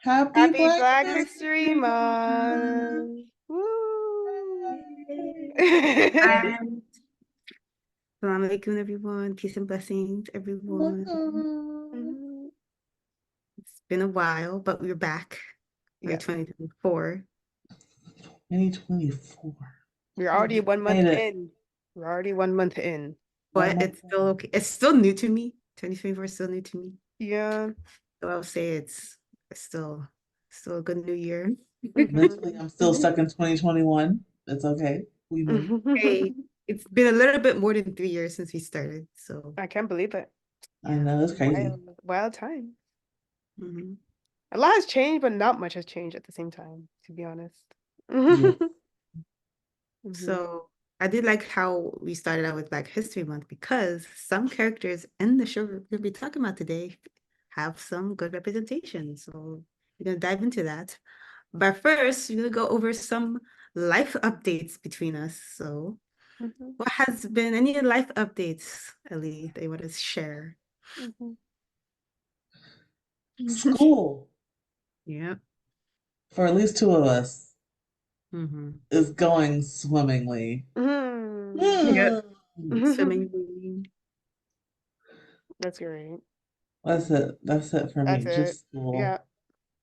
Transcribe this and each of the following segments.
Happy Happy Black Black History History Month. Month. Woo! And Assalamu alaikum, everyone. Peace and blessings, everyone. Mhm. It's been a while, but we're back for Yeah, 2024. 2024. we're already We one month made it. in. We're already 1 month in. One But month it's still okay. It's still new to me. 2024 is still new to me. Yeah. So I'll say it's still a good new year. Mentally, Mhm. I'm still stuck in 2021. It's okay. We moved. Hey, it's been a little bit more than 3 years since we started. So I can't believe it. I yeah. know, it's crazy. Wild time. Mhm. A lot has changed, but not much has changed at the same time, to be honest. Yeah. Mhm. So I did like how we started out with Black History Month because some characters in the show we're going to be talking about today have some good representation. So we're going to dive into that. But first, we're going to go over some life updates between us. So Mhm. what has been any life updates, Ellie, that you want to share? Mhm. School, Yeah. for at least two of us, Mm-hmm. is going swimmingly. Mhm. Yep. Hmm. Swimming. That's great. That's it. That's it for That's me. it. Just school. Yeah.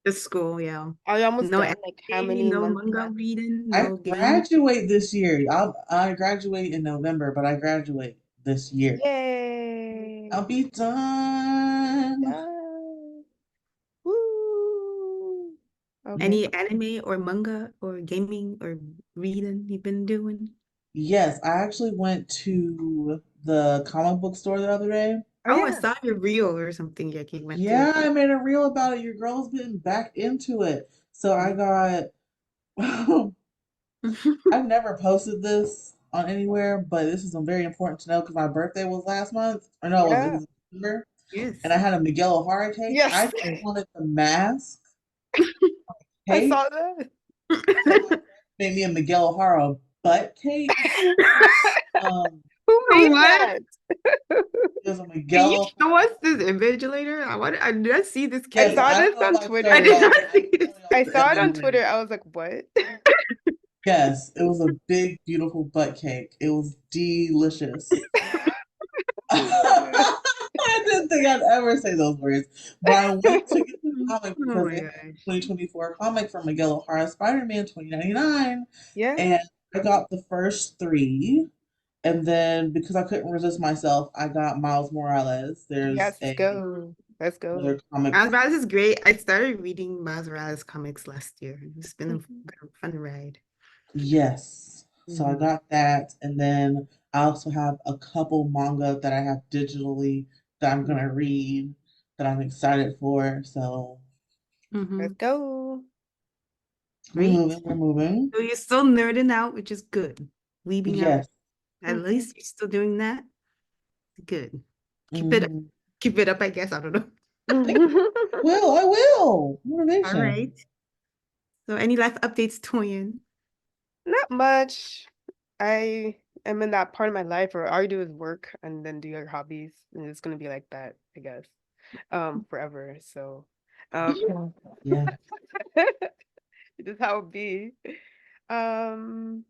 The school, yeah. Are you almost No done? Like how anime, many no months manga left? reading, I no game. graduate this year. I graduate in November, but I graduate this year. I'll Yay! be done. Done. Woo! Okay. Any anime or manga or gaming or reading you've been doing? Yes, I actually went to the comic book store the other day. Oh Oh, I yeah. saw your reel or something. Like you went to. Yeah, I made a reel about it. Your girl's getting back into it. So I got, I've never posted this on anywhere, but this is very important to know because my birthday was last month. Or no, it Yeah. was December. And Yes. I had a Miguel O'Hara cake. I Yes. just wanted the mask I cake. saw that. So my friend made me a Miguel O'Hara butt cake. Um, Who made What? that? it was a Can you Miguel show us O'Hara. this image later? I did not see this I Yes, cake. saw I this don't know on if I showed I it did Twitter. all, not but I see can this tell I y'all the saw it on image. Twitter. I was like, what? Yes, it was a big, beautiful butt cake. It was delicious. I didn't think I'd ever say those words, but I went to get the Oh comic because my they had gosh. a 2024 comic from Miguel O'Hara Spider-Man 2099, Yeah. and I got the first three, and then because I couldn't resist myself, I got Miles Morales. There's Yes, let's go. Let's go. another comic. Miles Morales is great. I started reading Miles Morales comics last year. It's been a Mhm. fun ride. Yes, so I Mhm. got that, and then I also have a couple manga that I have digitally that I'm gonna read that I'm excited for. So Let's Mhm. go. we're Great. moving, we're moving. So you're still nerding out, which is good. Weaving out. Yes. At Mhm. least you're still doing that. Good. Keep it Hmm. keep it up, I guess. I don't know. I will. All Motivation. right. So any life updates, Toyin? Not much. I am in that part of my life where all you do is work and then do your hobbies, and it's gonna be like that, I guess, forever. So, um, Yeah. it is how it be. Um,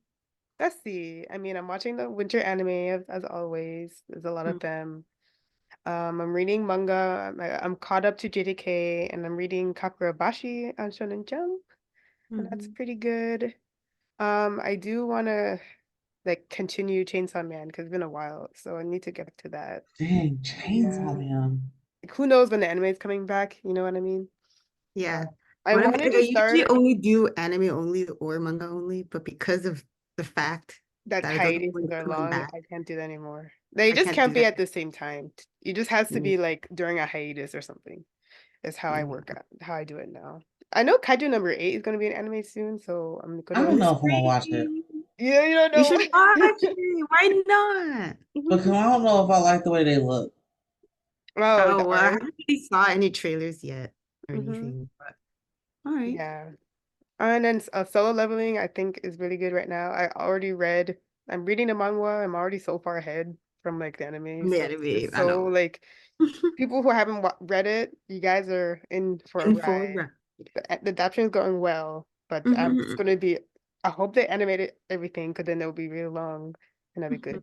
let's see. I mean, I'm watching the winter anime as always. There's a lot of them. I'm reading manga. I'm caught up to JDK, and I'm reading Kakurabashi on Shonen Jump, and that's Mm-hmm. pretty good. I do want to like continue Chainsaw Man because it's been a while, so I need to get back to that. Dang, Yeah. Chainsaw Man. Like, who knows when the anime is coming back? You know what I mean? Yeah. I When wanted like, to I usually start only do anime only or manga only, but because of the fact that that I don't know hiatuses when it's are coming long. back, I can't do that anymore. They I just can't can't do be that. at the same time. It just has to Mm, be like during a hiatus or something. Is how I mm. work out, how I do it now. I know Kaiju number 8 is going to be an anime soon, so I'm I gonna. don't It's know if I'm gonna watch it great. Yeah, you don't You know. should watch it. Why not? because I don't know if I like the way they look. Oh, the Oh, well, I art. haven't really saw any trailers yet or Hmm. anything, but all right. Yeah. And then Solo Leveling, I think, is really good right now. I'm reading the manhwa. I'm already so far ahead from like the anime. The So it's anime, just I so know. like people who haven't read it, you guys are in for a In full ride. run. The adaptation is going well, but it's going to be. I hope they animated everything because then it'll be really long and that'll be good.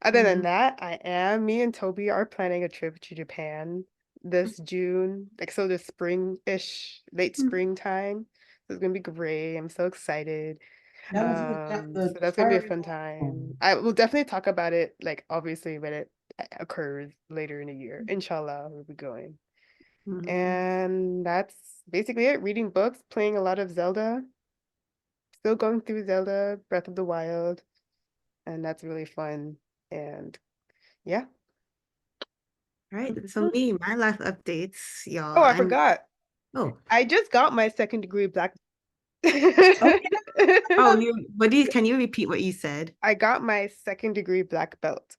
Other than that, me and Toby are planning a trip to Japan this June, like so the spring-ish, late springtime. So it's gonna be great. I'm so excited. That was the So that's gonna be a cherry fun blossom. time. I will definitely talk about it, like obviously when it occurs later in the year. Inshallah, we'll be going. And that's basically it. Reading books, playing a lot of Zelda, still going through Zelda Breath of the Wild, and that's really fun. And yeah. All right. So my life updates, y'all. Oh, I forgot. Oh, I just got my second degree black. oh, can you repeat what you said? I got my second degree black belt.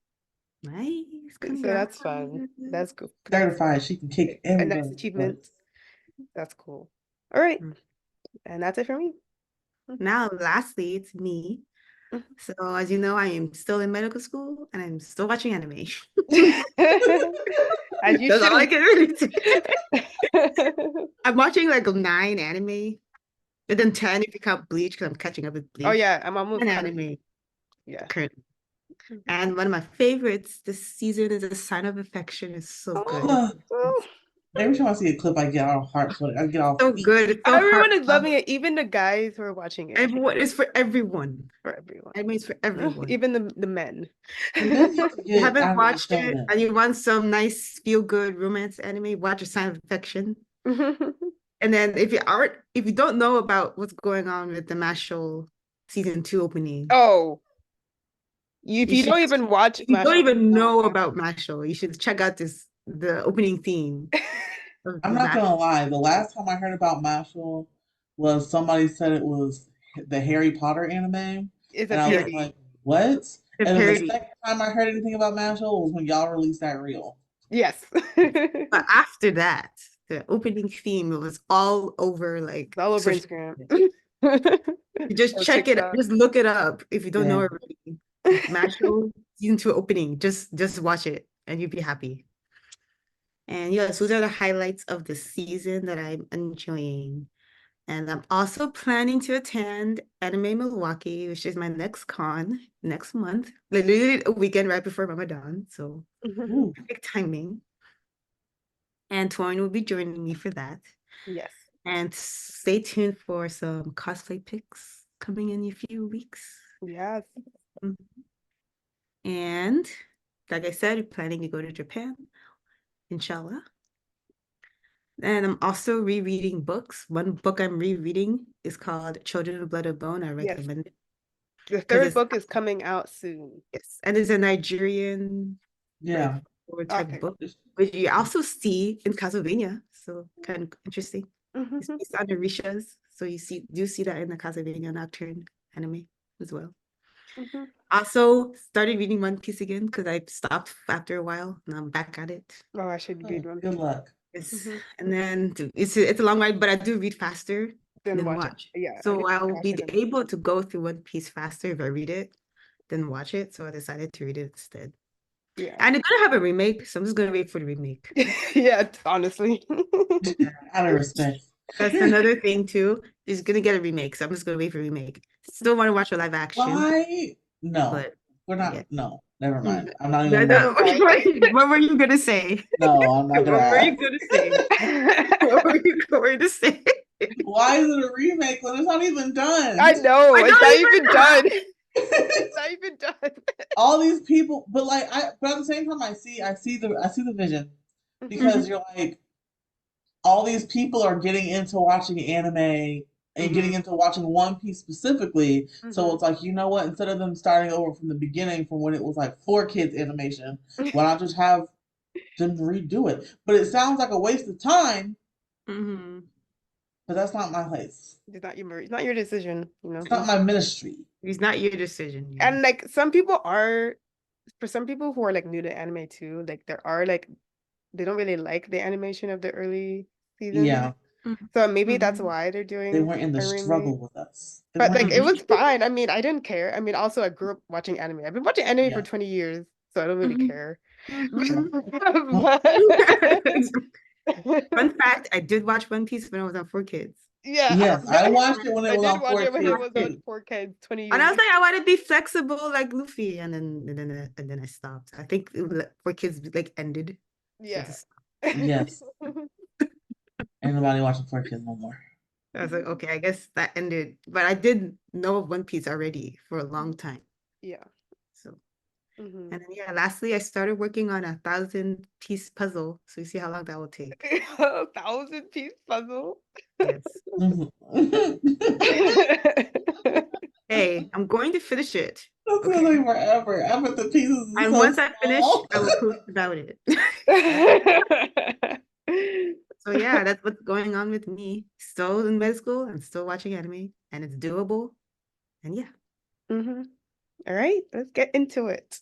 Nice. So Congrats. that's fun. That's cool. Certified, she can kick A nice everybody's achievement. butt. That's cool. All right. Mm. And that's it for me. Now, lastly, it's me. So, as you know, I am still in medical school and I'm still watching anime. As you That's all I should. can really say. I'm watching like 9 anime, but then 10 if you count Bleach, because I'm catching up with Bleach. Oh yeah, I'm almost 10 done. anime Yeah. currently. And one of my favorites this season is A Sign of Affection. It's so good. Every time I see a clip, I get all heart sweat. I get all So feet. good. It's so Everyone is heart. loving it, even the guys who are watching it. Everyone is for everyone. For everyone. Anime is for everyone. Even the men. The men need to If you get haven't out of the watched it shonen. and you want some nice feel-good romance anime, watch A Sign of Affection. And then if you don't know about what's going on with the Mashal season 2 opening, Oh, if you don't even watch if you don't Mashle, even know about Mashal, you should check out the opening theme of I'm the not gonna Mashal. lie. The last time I heard about Mashal was somebody said it was the Harry Potter anime, it's a and I was parody. like, "What?" The And then the parody. second time I heard anything about Mashal was when y'all released that reel. Yes. But after that, the opening theme, it was all over like It's all over social Instagram. media. You just Or check it, TikTok. just look it up if you don't know Yeah. already. Mashal season 2 opening. Just watch it and you'll be happy. And yes, those are the highlights of the season that I'm enjoying. And I'm also planning to attend Anime Milwaukee, which is my next con next month. Literally a weekend right before Ramadan. So Ooh. perfect timing. And Torin will be joining me for that. Yes. And stay tuned for some cosplay pics coming in a few weeks. Yes. And like I said, we're planning to go to Japan, inshallah. And I'm also rereading books. One book I'm rereading is called Children of Blood and Bone. I Yes. recommend it. The third book is coming out soon. Yes, and it's a Nigerian Yeah. type book, which you also see in Castlevania. So kind of interesting. It's based on Orishas, so you see that in the Castlevania Nocturne anime as well. Also started reading One Piece again because I stopped after a while and I'm back at it. Oh, I should read One Piece. Good luck. And then it's a long ride, but I do read faster than watch. Yeah. So I will be able to go through One Piece faster if I read it than watch it. So I decided to read it instead. Yeah. And it's gonna have a remake, so I'm just gonna wait for the remake. Yeah, honestly. Out of respect. That's another thing too. It's gonna get a remake, so I'm just gonna wait for a remake. Still want to watch a live action. Why? No. But We're not. yeah. No. Never mind. I'm not even gonna. What were you gonna say? No, I'm not gonna What were ask. you gonna say? What were you going to say? Why is it a remake when it's not even done? I know. It's not even done. It's not even done. All these people, but at the same time, I see the vision, because you're like, all these people are getting into watching anime and getting into watching One Piece specifically. So it's like, you know what? Instead of them starting over from the beginning, from when it was like for kids animation, why not just have them redo it? But it sounds like a waste of time. But that's not my place. It's not your decision, you know. It's not my ministry. It's not your decision. And like for some people who are like new to anime too, like they don't really like the animation of the early seasons. Yeah. So maybe that's why they're doing. They weren't in the a remake. struggle with us. But like it was fine. I mean, I didn't care. I mean, also I grew up watching anime. I've been watching anime for 20 years, so I don't really care. Fun fact, I did watch One Piece when I was on 4Kids. Yeah, Yes, I watched it when it I was did on watch it when it 4Kids was on too. 4K 20 And years I was ago. like, I want to be flexible like Luffy, and then I stopped. I think 4Kids like ended. So Yeah. just, Yes. Ain't nobody watching 4Kids no more. I was like, okay, I guess that ended. But I did know of One Piece already for a long time. Yeah. So, Mhm. and then yeah, lastly, I started working on a 1,000-piece puzzle. So you see how long that will take. A 1,000-piece puzzle. Yes. Hey, I'm going to finish it. That's gonna Okay. take forever. I bet the pieces are And so once I finish, small. I will post about it. So yeah, that's what's going on with me. Still in med school, I'm still watching anime, and it's doable. And yeah. Mhm. All right, let's get into it.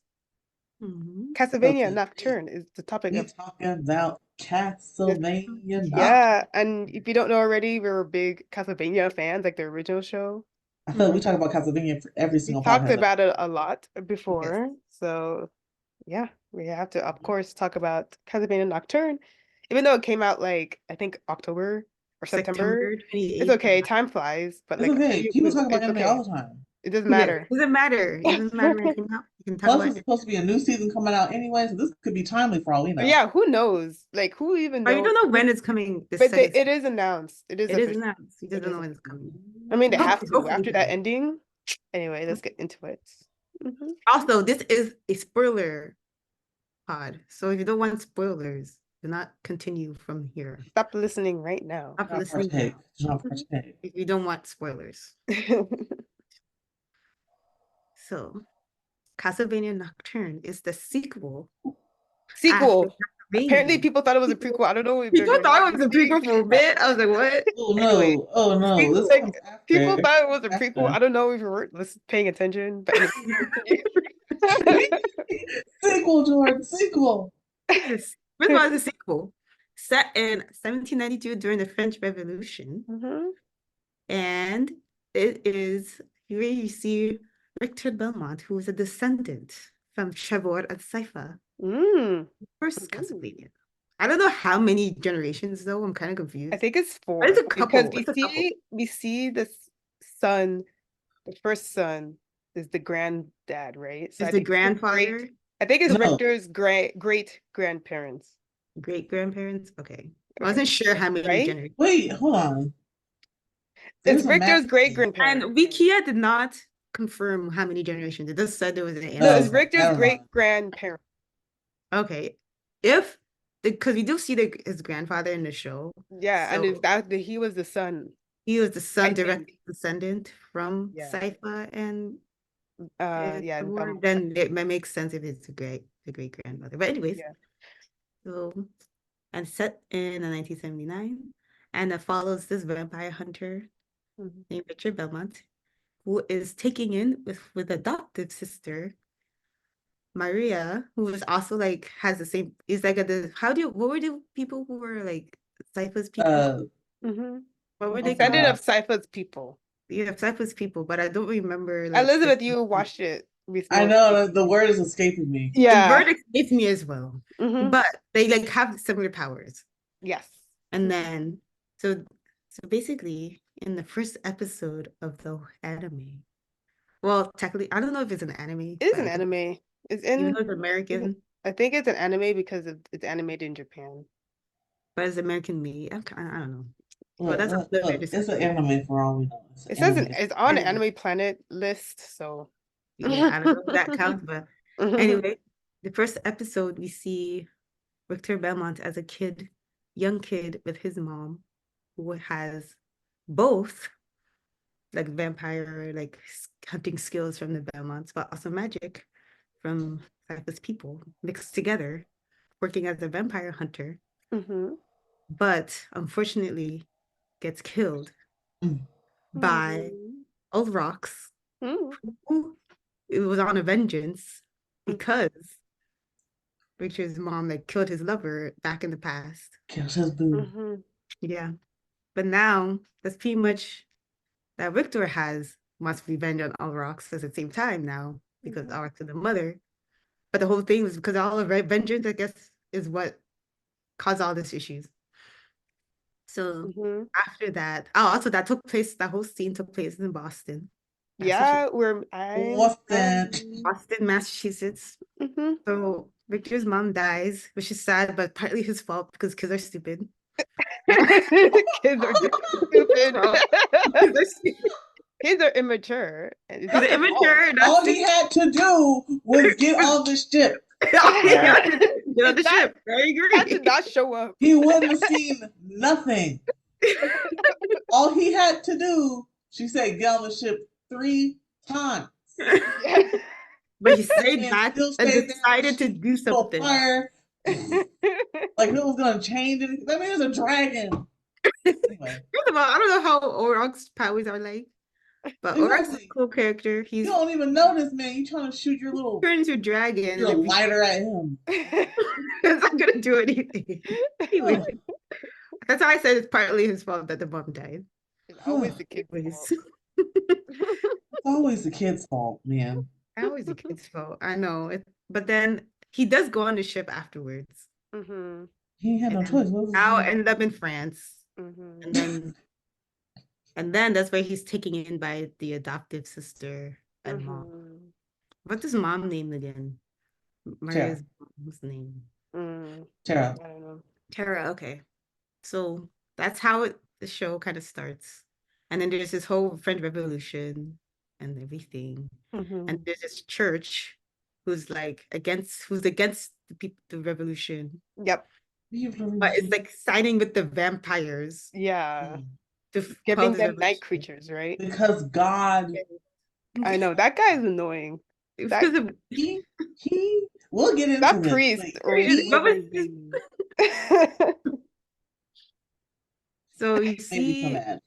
Mhm. Castlevania Okay, Nocturne is the topic we of talking about this. Castlevania Nocturne. Yeah, and if you don't know already, we're big Castlevania fans, like the original show. I feel like we talk about Castlevania for every We single talked podcast. about it a lot Yes. before, so yeah, we have to, of course, talk about Castlevania Nocturne, even though it came out like I think October or September. September It's 28th. okay, time flies, but It's like okay. People talk about it's anime okay. all the time. It doesn't Yeah, matter. it doesn't matter. It doesn't matter when it came out. You can talk Plus, about it's it. supposed to be a new season coming out anyway, so this could be timely for all we know. Yeah, who knows? Like, who even But you knows? don't know when it's coming. This But second it is announced. It is It is official. announced. You just It don't is. know when it's coming. I mean, they have to Hopefully after that today. ending. Anyway, let's get into it. Mhm. Also, this is a spoiler pod. So if you don't want spoilers, do not continue from here. Stop listening right now. Stop Not listening partake. now Do not partake. if you don't want spoilers. So, Castlevania Nocturne is the sequel after Sequel. Apparently, Castlevania. people thought it was a prequel. I don't know if People they're thought not it was a prequel for a bit. I was like, what? Oh Anyway, no! Oh no! This like comes people after. thought it was a After. prequel. I don't know if you were paying attention, but anyway. Sequel, Jordan. Sequel. yes. First of all, it's a sequel set in 1792 during the French Revolution. Mhm. And it is here you see Richter Belmont, who is a descendant from Trevor and Sypha, Mm. first Mhm. Castlevania. I don't know how many generations though. I'm kind of confused. I think it's But 4 it's a because couple. It's a couple. we see the son, the first son is the granddad, right? So Is I the think it's his grandfather, I think it's No. Richter's great grandparents, great grandparents? Okay. I Okay. wasn't sure how many Right? generations. Wait, hold on. It's There's a Richter's map. great And grandparents. Wikia did not confirm how many generations. It just said there was an No, answer. it's Richter's never great mind. grandparents. Okay. If because we do see his grandfather in the show. Yeah, and So he was the son. he was the son I think. direct descendant from Yeah. Sypha and Yeah, Trevor, then it makes sense if it's the great grandmother. But anyways, yeah. so and set in 1979, and it follows this vampire hunter Mhm. named Richard Belmont, who is taking in with adoptive sister Maria, who is also like has the same is like what were the people who were like Sypha's people? Mhm. What were they Descendant called? of Sypha's people. Yeah, Cypress people, but I don't remember like Elizabeth, you watched it I recently. know the word is escaping me. the Yeah. word escapes me as well. Mhm. But they like have similar powers. Yes. And then so basically in the first episode of the anime, well, technically, I don't know if it's an anime, It is but an I think anime. It's even in though it's American, I think it's an anime because it's animated in Japan. but it's American made. I don't know. Look, But that's look, another look, it's discussion. an anime for all we know. It's an It says anime. it's on Anime. Anime Planet list, so Yeah, I don't know if that counts, but anyway, the first episode we see Richter Belmont as a young kid with his mom, who has both like vampire, like hunting skills from the Belmonts, but also magic from Cypher's people mixed together, working as a vampire hunter, Mhm. but unfortunately gets killed Mm. by old rocks. Mhm. Who it was on a vengeance because Richard's mom like killed his lover back in the past. Kills his boo. Mhm. Yeah. But now that's pretty much that Victor wants revenge on Alrox at the same time now because Mhm. Alrox is the mother. But the whole thing was because all of vengeance, I guess, is what caused all these issues. So hmm after that, oh, also that whole scene took place in Boston, Yeah, Massachusetts. What's that? Boston, Massachusetts. hmm So Victor's mom dies, which is sad, but partly his fault because kids are stupid. Kids are stupid. Well, kids are stupid. Kids are immature. And it's Kids not are their fault. immature, not All he stupid. had to do was get on the ship. Get on the That ship. I had to agree. not show up. He wouldn't have seen nothing. All he had to do, she said, get on the ship 3 times. Yeah. But he stayed And back still and stayed there and decided to shoot do people something. fire. Like it was gonna change anything. I mean, it was a dragon. Anyway, First of all, I don't know how Orok's powers are like, but Orok's a exactly. cool character. You He's don't even notice, man. You trying to shoot turned into a dragon and your everything. lighter at him. It's not gonna do anything. Anyway, that's why I said it's partly his fault that the mom died. It's always the kid's Anyways, fault. It's always the kid's fault, man. always the kid's fault. I know it, but then he does go on the ship afterwards. hmm He had no And choice. then What was Al he? ended up in France, hmm and then that's where he's taken in by the adoptive sister and mom. hmm What's his mom name again? Maria's mom's name. Tara. I don't know. Tara. Okay, so that's how the show kind of starts, and then there's this whole French Revolution and everything, and there's this church who's against the revolution, Yep. but it's like siding with the vampires Yeah. to Giving the them night revolution. creatures, right? Because God, I know that guy is annoying. It's That because of he, we'll get into that this. priest Wait, what was really. so you made me so see mad.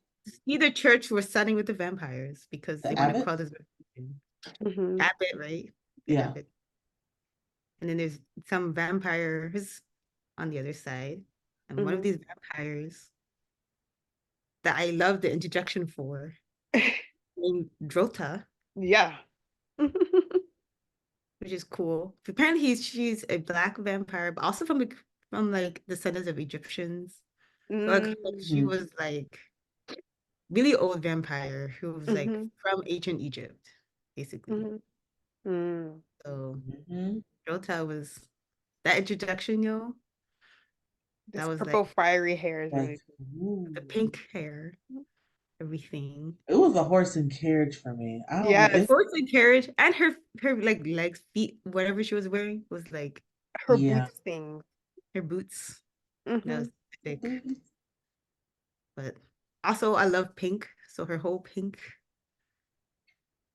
the church was siding with the vampires because The they want to abbot? call this revolution. Mhm. Abbott, right? The Yeah. Abbott. And then there's some vampires on the other side. And one of Mhm. these vampires that I love the interjection for, named Drota, Yeah. which is cool. Apparently she's a black vampire, but also from like descendants of Egyptians. Like she Mm. was like really old vampire who was like Mhm. from ancient Egypt, basically. Mhm. Mm. So Mhm. Drota was that introduction, yo. This That was purple like fiery hair is Like, really ooh. the pink hair, everything. It was a horse and carriage for me. I don't know. Yes. Horse and carriage, and her like legs, feet, whatever she was wearing was like Her Yeah. boots thing. her boots. That Mhm. was thick. But also I love pink. So her whole pink,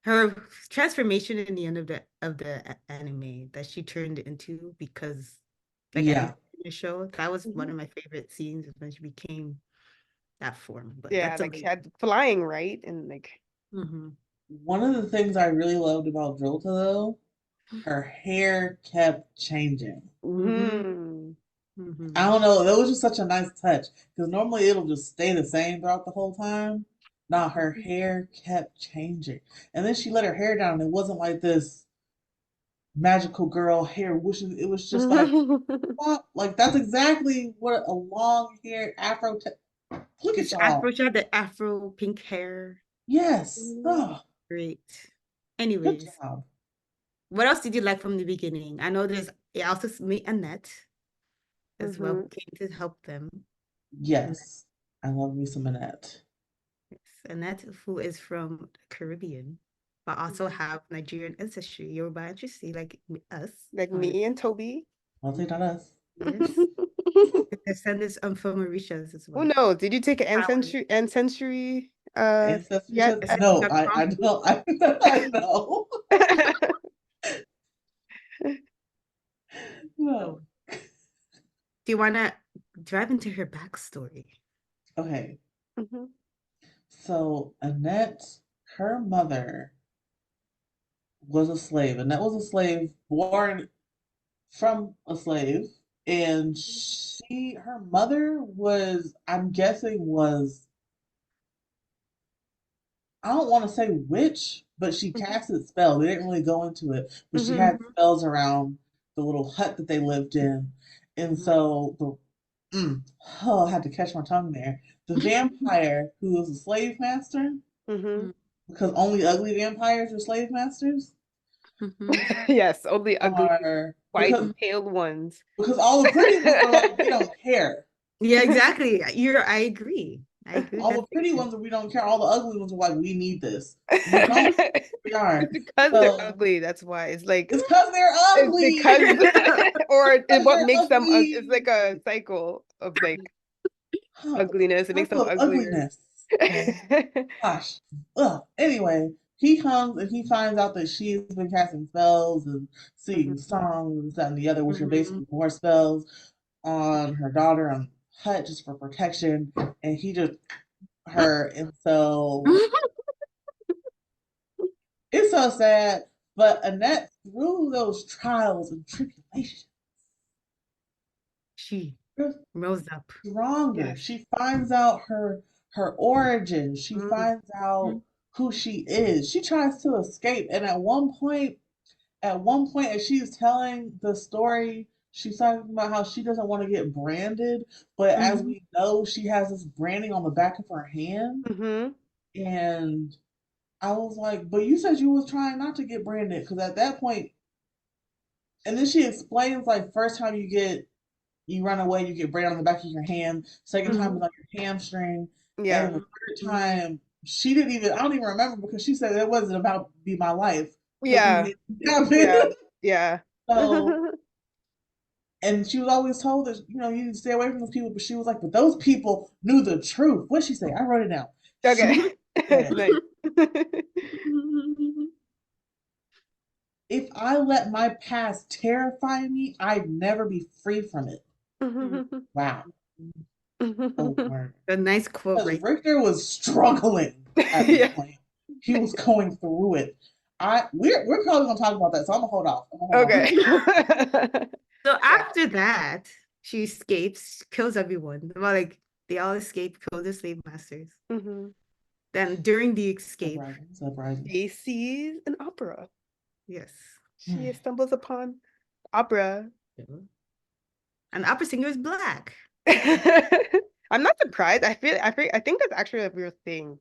her transformation in the end of the anime that she turned into because like Yeah. in the show, that was one Mhm. of my favorite scenes when she became that form. But Yeah, that's like she had flying, right? And like One of the things I really loved about Jolta, though, her hair kept changing. mm. I don't know. That was just such a nice touch because normally it'll just stay the same throughout the whole time. Nah, her hair kept changing, and then she let her hair down. And it wasn't like this magical girl hair whooshing. It was just like, pop. Like that's exactly what a long haired afro. Look at It's afro, y'all. she had the afro pink hair. Yes. Oh, Great. good Anyways, job. what else did you like from the beginning? I know there's it also meet Annette as well, who came to help them. Yes, I love me some Annette. Yes, Annette, who is from the Caribbean, but also have Nigerian ancestry, Yoruba ancestry, like us. Like me and Toby. I'll take that us. Yes. Descendants from Mauritius as well. Who knows? Did you take an ancestry Ancestry yet? test? No, I don't. I know. No. So, do you want to dive into her backstory? Okay. Mhm. So Annette, her mother was a slave. Annette was a slave born from a slave, and her mother was, I'm guessing, was, I don't want to say witch, but she casted spells. They didn't really go into it, but she had spells around the little hut that they lived in, and so Oh, I had to catch my tongue there. The vampire who was a slave master, Mm-hmm. because only ugly vampires are slave masters, Yes, only ugly, or white, pale ones. because all the pretty ones are like, we don't care. Yeah, exactly. I agree. I agree with All that the pretty statement. ones, we don't care. All the ugly ones are like, we need this. We don't. We are. It's because they're So ugly. That's why it's like it's because they're it's ugly. because or Because what they're makes them it's like ugly. a cycle of like Huh. ugliness. It makes them Cycle of uglier. ugliness. Okay. Gosh. Ugh. Anyway, he comes and he finds out that she's been casting spells and singing songs and that and the other, which are basically more spells on her daughter and Hut just for protection. And he just her. And so it's so sad. But Annette, through those trials and tribulations, She grew rose up. stronger. Yes. She finds out her origin. She finds out who she is. She tries to escape, and at one point, as she's telling the story, she's talking about how she doesn't want to get branded, but as we know, she has this branding on the back of her hand, Mm-hmm. and I was like, but you said you was trying not to get branded, because at that point, and then she explains like first time you run away, you get brand on the back of your hand. Second time is on your hamstring. Yeah. And the third time, I don't even remember because she said it wasn't about to be my life. Yeah. Yeah. Yeah. So, and she was always told that, you need to stay away from those people. But she was like, but those people knew the truth. What'd she say? I wrote it down. Okay. Nice. If I let my past terrify me, I'd never be free from it. Wow. Oh, word. A nice quote, Because right? Richter was struggling at this point. He was going through it. We're probably gonna talk about that, so I'm gonna hold off. Okay. So after that, she escapes, kills everyone. Well, like they all escape, kill the slave masters. Then during the escape, Uprising. She sees an opera. yes, She stumbles upon opera. an opera singer is black. I'm not surprised. I think that's actually a real thing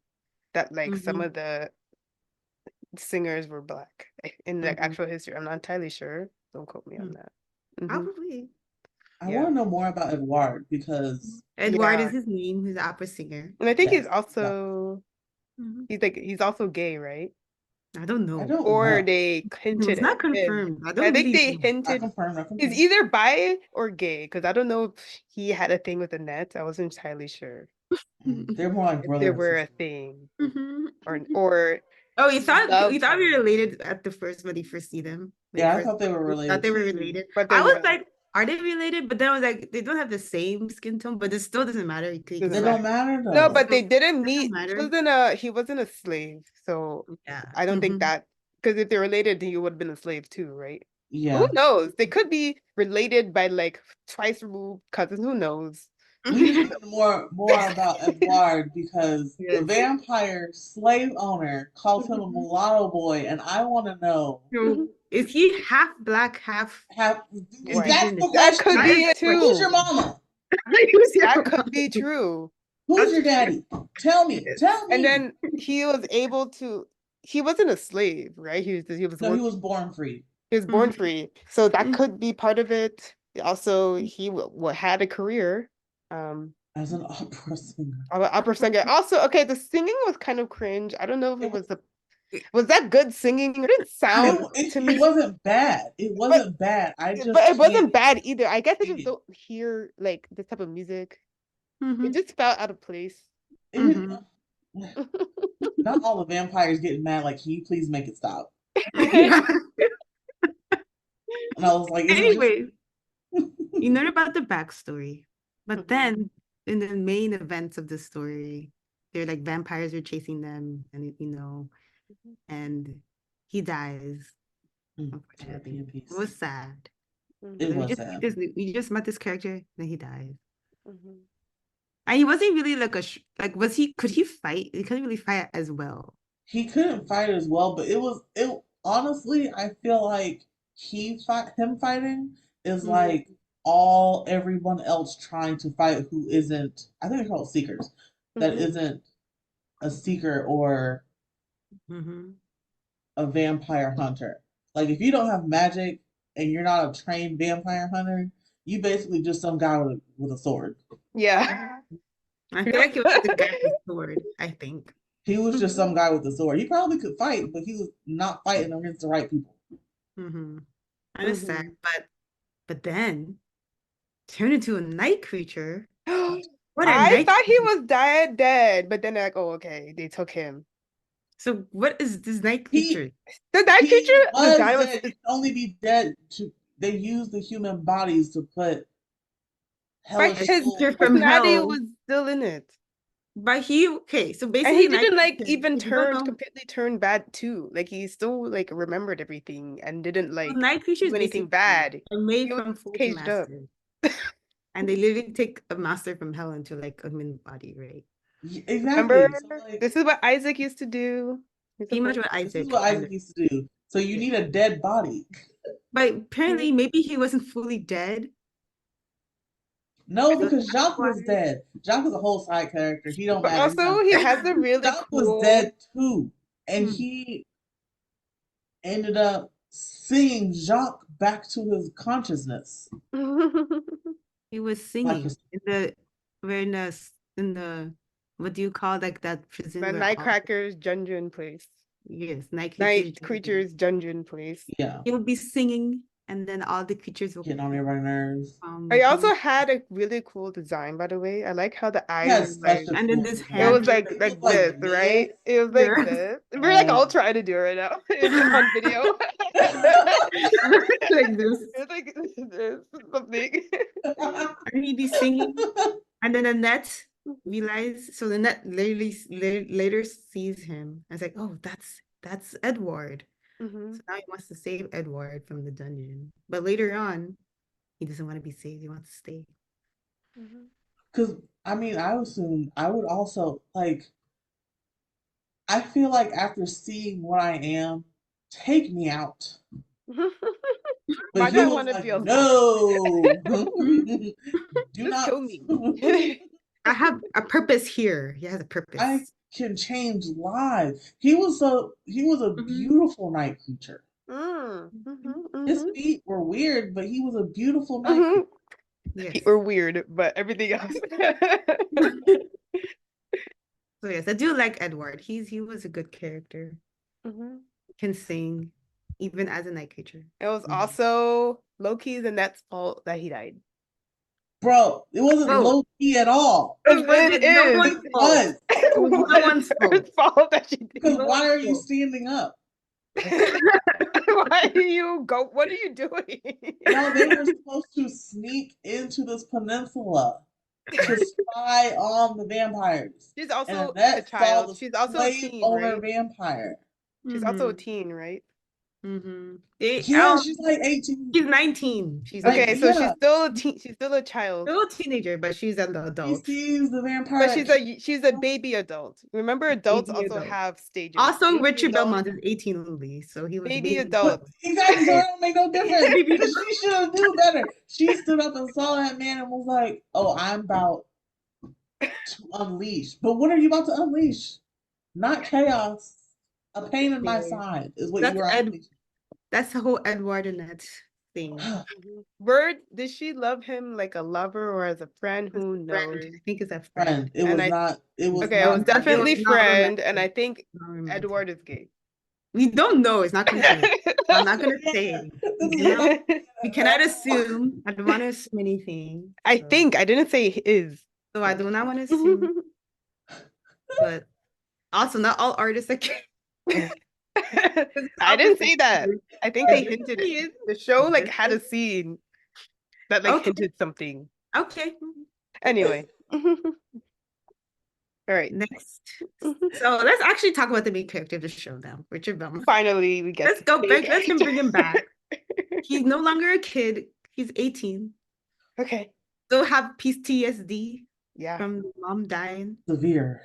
that like some of the singers were black in like actual history. I'm not entirely sure. Don't quote me on that. Probably. I want to know more about Edward because Edward is his name. He's an opera singer. And I think he's also he's also gay, right? I don't know. Or they hinted it's not at him. confirmed. I I don't think really they know. hinted not confirmed. he's either bi or gay because I don't know if he had a thing with Annette. I wasn't entirely sure They're more like if there brother were and a sister. thing or Oh, you thought love we were related at the first when you first see them? Yeah, I thought they were related. Thought they were too. related. But they I was weren't. like, are they related? But then I was like, they don't have the same skin tone, but it still doesn't matter. It don't matter though. No, but they didn't Doesn't meet. matter. He wasn't a slave, so Yeah. I don't think that because if they're related, he would have been a slave too, right? Yeah. Who knows? They could be related by like twice removed cousins. Who knows? We need to know more about Edward because the vampire slave owner calls him a mulatto boy, and I want to know. Is he half black, half That's white? the question. That could be it too. Who's your mama? That could be true. Who's your daddy? Tell me. Tell me. And then he was able to. He wasn't a slave, right? He was born free. He was born free, so that could be part of it. Also, he had a career. As an opera singer. Opera singer. Also, okay, the singing was kind of cringe. I don't know if it was was that good singing? It didn't sound to me. It wasn't bad. It wasn't bad. But it wasn't bad either. I guess I just don't hear like this type of music. It just felt out of place. Not all the vampires getting mad like, can you please make it stop? And I was like, anyway, you learn about the backstory, but then in the main events of the story, they're like vampires are chasing them, and and he dies. Unfortunately, it was sad. It was sad. We just met this character, then he dies. And he wasn't really like was he? Could he fight? He couldn't really fight as well. He couldn't fight as well, but honestly, I feel like him fighting is like everyone else trying to fight who isn't, I think they're called seekers, that isn't a seeker or a vampire hunter. Like if you don't have magic and you're not a trained vampire hunter, you basically just some guy with a sword. Yeah. I feel like he was the guy with the sword, I think. He was just some guy with a sword. He probably could fight, but he was not fighting against the right people. I understand, but then turned into a night creature. What a I night thought he creature. was dead, but then they're like, oh, okay, they took him. So what is this night creature? The night creature, was the guy was dead. He can only be dead they use the human bodies to put but hellish his souls. from personality hell. was still in it. But so And basically he night didn't like creature, even if you don't know, completely turn bad too. Like he still like remembered everything and didn't like night creatures do anything basically bad. are made He was from folk caged up. masters. And they literally take a master from hell into like a human body, right? Exactly. Remember, So, like, this is what Isaac used to do. Pretty much what this is Isaac. what Isaac used to do. So you need a dead body. But apparently, maybe he wasn't fully dead. No, So because that's Jacques why- was dead. Jacques is a whole side character. He don't But matter. He's also, not he dead. has a really Jacques cool. was dead too, and he ended up singing Jacques back to his consciousness. He was Like singing his- in the what do you call like that prison? The where Nightcrackers dungeon place. Yes, night Creatures dungeon place. Yeah. He would be singing, and then all the creatures will Getting on everybody's nerves. I also had a really cool design, by the way. I like how the eyes Such a and then cool this design. it was hand. like this, right? It was like this. We're like all trying to do it right now. It's on video. Like this. It's like this something. And he'd be singing, and then Annette realized. So Annette later sees him. And it's like, oh, that's Edward. So now he wants to save Edward from the dungeon. But later on, he doesn't want to be saved. He wants to stay. Because I mean, I would also like. I feel like after seeing what I am, take me out. Why But do he I was want to like, be alive? no, do Just not kill me. I have a purpose here. He has a purpose. I can change lives. He was a beautiful night creature. His feet were weird, but he was a beautiful night creature. Yes. Feet were weird, but everything else. So yes, I do like Edward. He was a good character. Can sing, even as a night creature. It was also Loki's and Net's fault that he died. Bro, it wasn't low key at all. It is. No one's fault. It was no one's fault that she did. Because why are you standing up? Why are you go? What are you doing? No, they were supposed to sneak into this peninsula to spy on the vampires. She's also and Annette a child. saw the She's also a slave teen, owner right? vampire. She's also a teen, right? Yeah, she's like 18. She's 19. She's okay, 19. so she's still a teen. She's still a child. Still a teenager, but she's an adult. She sees the vampire. But she's a baby adult. Remember, adults Baby also adult. have stages. Also, Baby Richard adult, Belmont is 18 only, so he was baby adult. Exactly, so that don't make no difference. Because she should have knew better. She stood up and saw that man and was like, "Oh, I'm about to unleash." But what are you about to unleash? Not chaos. A pain in my side is what you are unleashing. That's the whole Edward and that thing. Bird, did she love him like a lover or as a friend? Who knows? I think it's a friend. It was not. It was okay. not, It was definitely it was not friend, romantic. and I think Romantic. Edward is gay. We don't know. It's not confirmed. I'm not gonna say. We cannot assume. I don't want to assume anything. I think I didn't say is. So I do not want to assume. But also, not all artists are gay. I didn't say that. I think they hinted it. The show like had a scene that like hinted something. Okay. Anyway. All right. Next. So let's actually talk about the main character of the show now, Richard Belmont. Finally, we get Let's go back. Let's bring him back. He's no longer a kid. He's 18. Okay. Still have PTSD. Yeah. From mom dying. Severe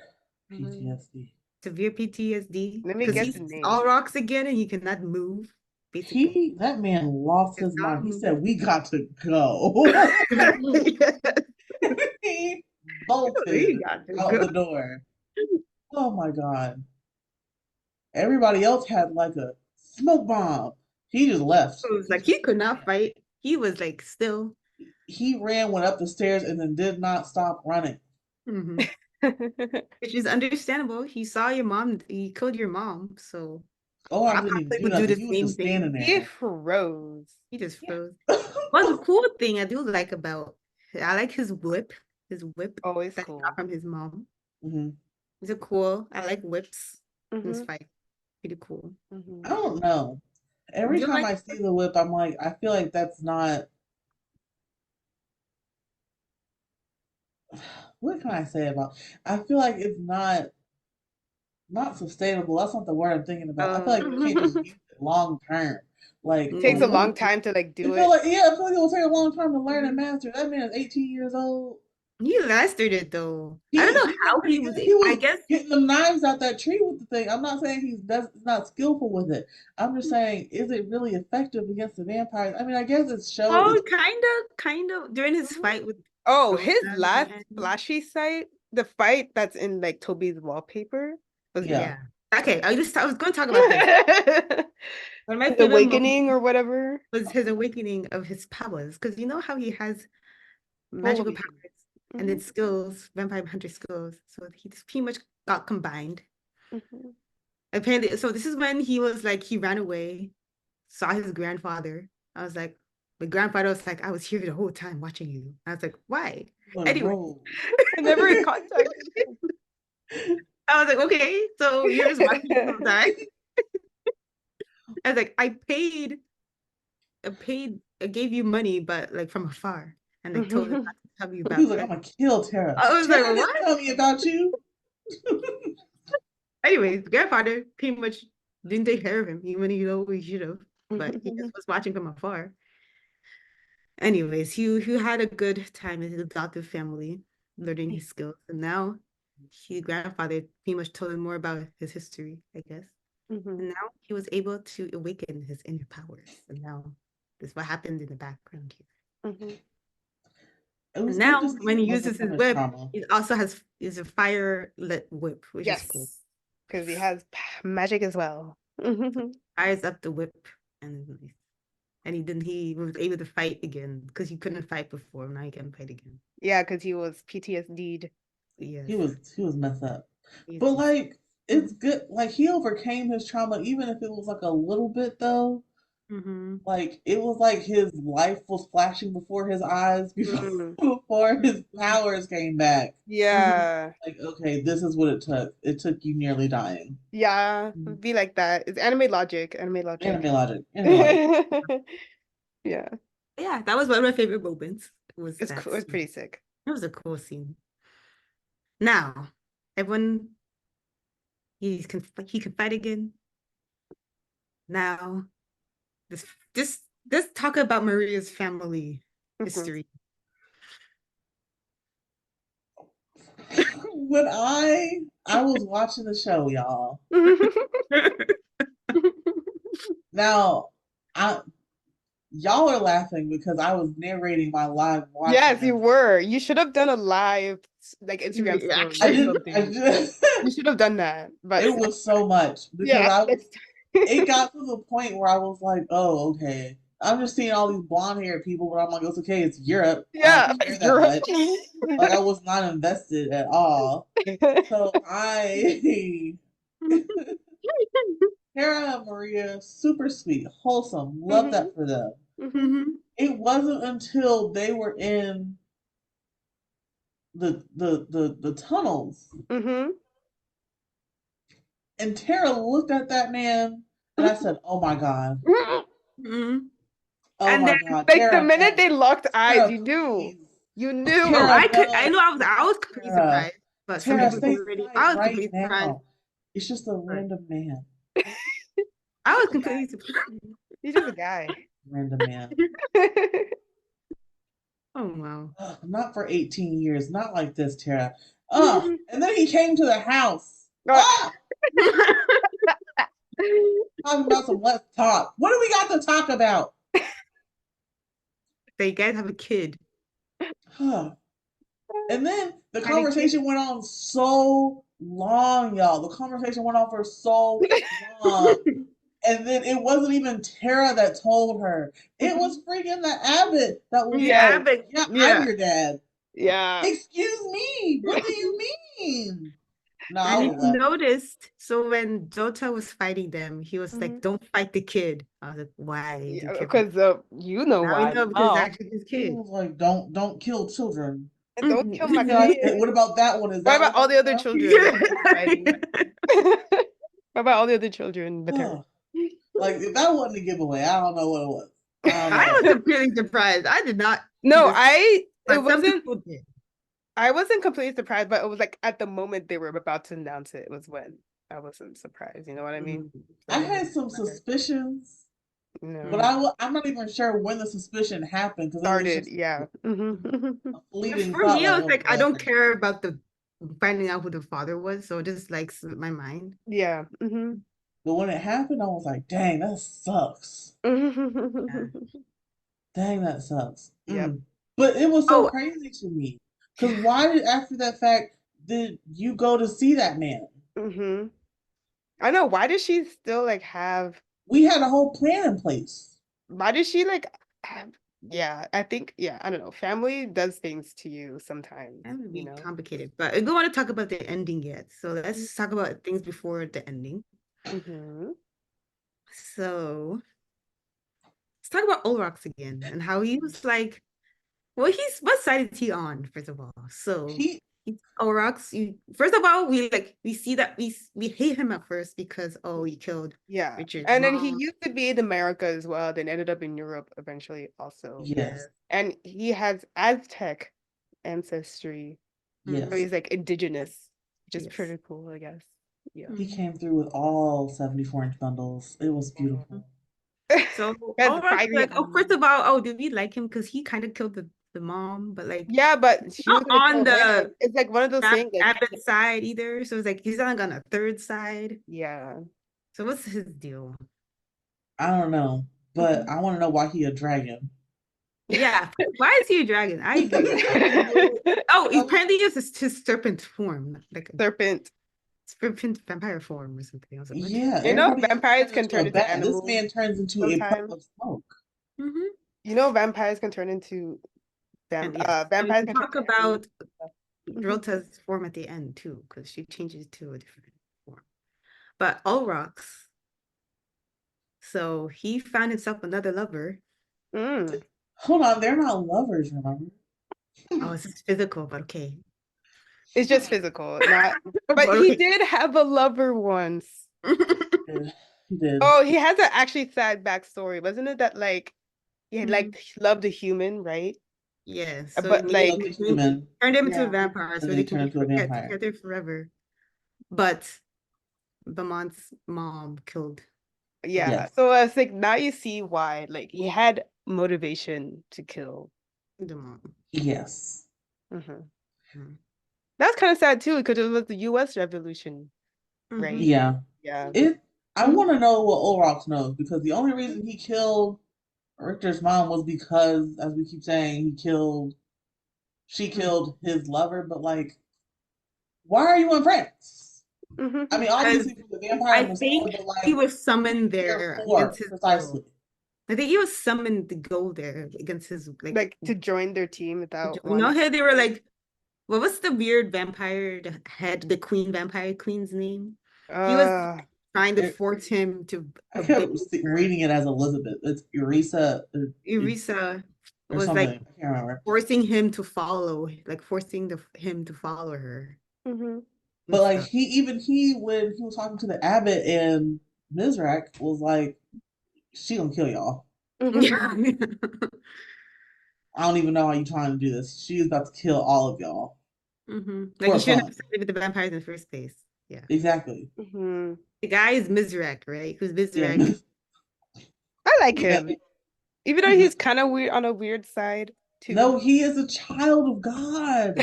PTSD. Severe PTSD. Let me get he's the name. all rocks again and he cannot move. basically. That man lost his mind. He Um, said, "We got to go." He bolted We got to out go. the door. Oh my God. Everybody else had like a smoke bomb. He just left. It was He like just he could not ran. fight. He was like still. He ran, went up the stairs, and then did not stop running. Mhm. Which is understandable. He saw your mom. He killed your mom, so I Olam didn't even probably do would do nothing. the He was same just standing thing. He there. froze. He just Yeah. froze. One cool thing I do like about, I like his whip. His whip Always that he cool. got from his mom. Hmm. It's a cool. I like whips in this Mm-hmm. fight. Pretty cool. Mm-hmm. I don't know. Every Do you time like? I see the whip, I'm like, I feel like that's not. What can I say about? I feel like it's not sustainable. That's not the word I'm thinking about. I feel like you can't just use it long term. Like Takes a Mm, long time to like I do feel it. like I feel like it will take a long time to learn and master. That man is 18 years old. he mastered it though. I don't know He did how pretty he good. was. He I was guess. getting them knives out that tree with the thing. I'm not saying he's not skillful with it. I'm just saying, is it really effective against the vampires? I mean, I guess it's show. Oh, It's kind of during his Mhm. fight with Oh, Rosa his in the last end. flashy sight, the fight that's in like Toby's wallpaper was yeah. Yeah. Okay, I was going to talk about this. One of my his favorite moments awakening or whatever. was his awakening of his powers, because you know how he has magical Awakening. powers and Mm-hmm. its skills, vampire hunter skills. So he just pretty much got combined. Mm-hmm. Apparently, so this is when he was like he ran away, saw his grandfather. I was like, my grandfather was like, I was here the whole time watching you. I was like, why? What Anyway, roll? I never contacted I was like, okay, so you're just watching him. people die. I was like, I gave you money, but like from afar, and like told him not to tell you He was about like, that. I'm gonna kill Tara. I was like, Tara didn't what? tell me about you. Anyways, grandfather pretty much didn't take care of him, even though he should have, but he just was watching from afar. Anyways, he had a good time in his adoptive family, learning his skills, and now his grandfather pretty much told him more about his history, I guess. Mhm. And now he was able to awaken his inner powers. And now this is what happened in the background here. Mhm. It And was good to now see when him he uses his overcome his whip, trauma. it also is a fire lit whip, which is cool. Yes, because he has magic as well. Mhm. Fires up the whip, and it's nice. And he was able to fight again because he couldn't fight before. Now he can fight again. Yeah, because he was PTSD'd. Yes. He was messed up. He's But just like it's good. Like he overcame his trauma, even if it was like a little bit though. mm-hmm. Like it was like his life was flashing before his eyes Mm. before his powers came back. Yeah, Like, okay, this is what it took. It took you nearly dying. yeah, Mm-hmm. be like that. It's anime logic, anime logic. Anime logic. Anime logic. Yeah, Yeah, that was one of my favorite moments. Was it's that cool. It's scene. pretty sick. It was a cool scene. Now, everyone he can fight again. Now, this let's talk about Maria's family Mhm. history. When I was watching the show, y'all. Now, I y'all are laughing because I was narrating my live watching Yes, of you it. were. You should have done a live like Instagram story I or Reaction. didn't. I something. just. You should have done that. But It was so much because yeah, I was. next It time. got to the point where I was like, "Oh, okay." I'm just seeing all these blonde-haired people, but I'm like, "It's okay. It's Europe. I Yeah, don't care that Europe. much." Like I was not invested at all. So I, Tara and Maria, super sweet, wholesome, love Mhm, that for them. mhm, Mhm. It wasn't until they were in the tunnels mhm. and Tara looked at that man and I said, "Oh my god, Mhm. oh And my then, god, Like the Tara, minute no, they locked eyes, Tara, you knew. please, You oh, knew. Tara, I no, know I was completely Tara, surprised, but some Tara, people stay were already. quiet I was right completely surprised, now. It's just a but random man, I was A guy. completely surprised. He's just a guy. random man." Oh wow. Ugh, not for 18 years, not like this, Tara. And then he came to the house. Uh, Ah, Talking about some let's talk. What do we got to talk about? So you guys have a kid. Huh. And then the Had a kid. conversation went on so long, y'all. The conversation went on for so long. And then it wasn't even Tara that told her. It was freaking the Abbott that was Yeah. like, but yeah, yeah. I'm your dad. Yeah. Excuse me. What do you mean? No, I And would if have you left. noticed, so when Jota was fighting them, he was Mhm. like, "Don't fight the kid." I was like, "Why? Do you Yeah, care?" because you know Now we why. know because it's now. actually his He kid. was like, don't kill children. And don't kill my Like, kid. what about that one? Is What that about one all the other now? children? Fighting? What about all the other children with her? Huh. Like, if that wasn't a giveaway, I don't know what it was. I don't I know. was completely surprised. I did not. No, see this, but it some wasn't. people did. I wasn't completely surprised, but it was like at the moment they were about to announce it was when I wasn't surprised. You know what I mean? I had some suspicions, No. but I'm not even sure when the suspicion happened because it was Started, just yeah. a fleeting For thought. me, I was Like, like, I don't care about the finding out who the father was, so it just like slipped my mind. Yeah. But when it happened, I was like, dang, that sucks. Yeah. Dang, that sucks. Yep. But it was so Oh, crazy to me. Because why did, after that fact, did you go to see that man? I know. Why does she still like have? We had a whole plan in place. Why does she like have? Yeah, I think. Yeah, I don't know. Family does things to you sometimes. that would You be know. complicated, but I don't want to talk about the ending yet. So let's talk about things before the ending. So let's talk about Olrox again and how he was like, well, he's what side is he on, first of all? So He, Olrox, you first of all, we see that we hate him at first because he killed Yeah. Richard's And then he mom. used to be in America as well, then ended up in Europe eventually also. yes, And he has Aztec ancestry. yes. So he's like indigenous, which is Yes. pretty cool, I guess. Yeah. He came through with all 74-inch bundles. It was beautiful. So That's Olrox, fighting like, on- first of all, did we like him because he kind of killed the mom, but like Yeah, but she was not gonna on kill him. the It's like one of those things. Like, Abbott side either. So it's like he's not on a third side. yeah. So what's his deal? I don't know, but I want to know why he a dragon. Yeah, why is he a dragon? I agree. Apparently it's his serpent form, like a Serpent. serpent vampire form or something. I was like, what? Yeah, You know, everybody vampires can into turn a into bat. animals. This man turns into a puff sometimes. of smoke. You know, vampires can turn into And yes, vampires and can talk turn into about animals. Rota's form at the end too, because she changes to a different form. But Olrox, so he found himself another lover. Hold on, they're not lovers, remember? Oh, it's just physical, but okay. It's just physical, not. But he did have a lover once. He did. Oh, he has an actually sad backstory, wasn't it? That like he had like loved a human, right? Yes, Yeah, so but like human. turned him into a vampire, And so then they he turned could into a be vampire. together forever. But Beaumont's mom killed. yeah. Yes. So I was like, now you see why. Like he had motivation to kill the mom. Yes. That's kind of sad too, because it was the U.S. Revolution, right? Yeah. Yeah. I want to know what Olrox knows because the only reason he killed Richter's mom was because, as we keep saying, she killed his lover. But like, why are you in France? I mean, obviously for the vampire I persona, think but like he was summoned there against his precisely. will. I think he was summoned to go there against his like to join their team without. They were like, what was the weird vampire that had the queen vampire queen's name? He was trying to force him to. I kept reading it as Elizabeth. It's Eureka. Eureka was something. like I can't remember. Forcing him to follow, like forcing him to follow her. But like when he was talking to the abbot and Mizrak was like, she gonna kill y'all. I don't even know how you trying to do this. She is about to kill all of y'all. Like you shouldn't have started with the vampires in the first place. Yeah. Exactly. The guy is Mizrak, right? Who's Mizrak? Yeah. I like him. Even though he's kind of weird on a weird side too. No, he is a child of God.